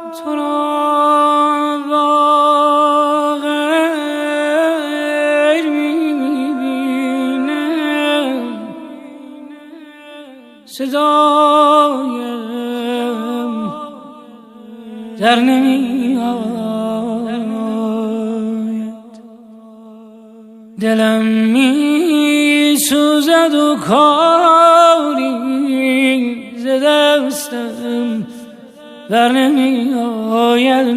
تو را با غیر میبینم، صدایم در نمیآید، دلم میسوزد و کاری ز دستم بر نمیآید،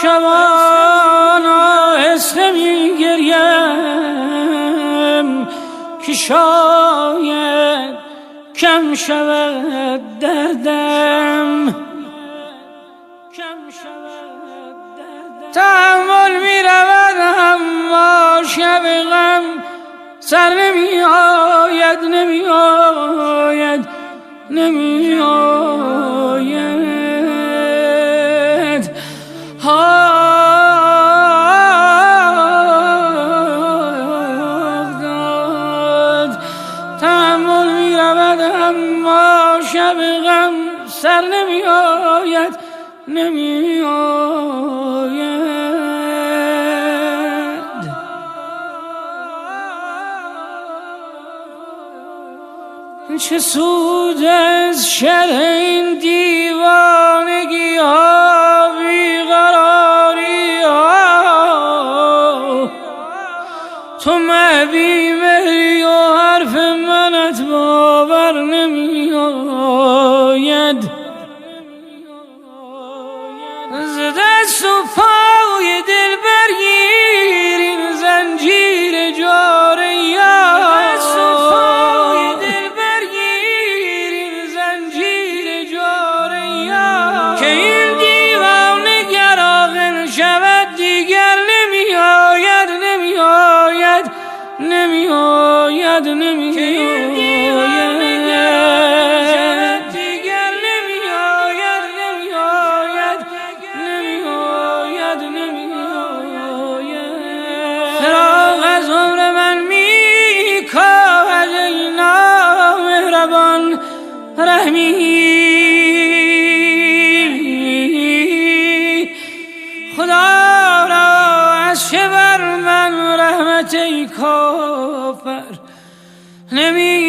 شبان آهسته میگریم که شاید کم شود دردم، تحمل می رود اما شب غم سر نمی آید، نمی آید، نمی آید. تحمل می رود اما شب غم سر نمی آید، نمی آید. چه سود از شر این دیوانگی ها، بیقراری ها، تو محبی مهری و حرف منت باور نمی آید. ز دست و پای دل برگیر این زنجیر جاره یار، دست و پای دل برگیر این زنجیر جاره یار، که این دیوانه گر عاقل شود دیگر نمی آید، نمی آید، نمی آید، نمی آید. فراق از عمر من می کاهد ای نامهربان رحمی، خدا را از چه بر من رحمت ای کافر نمی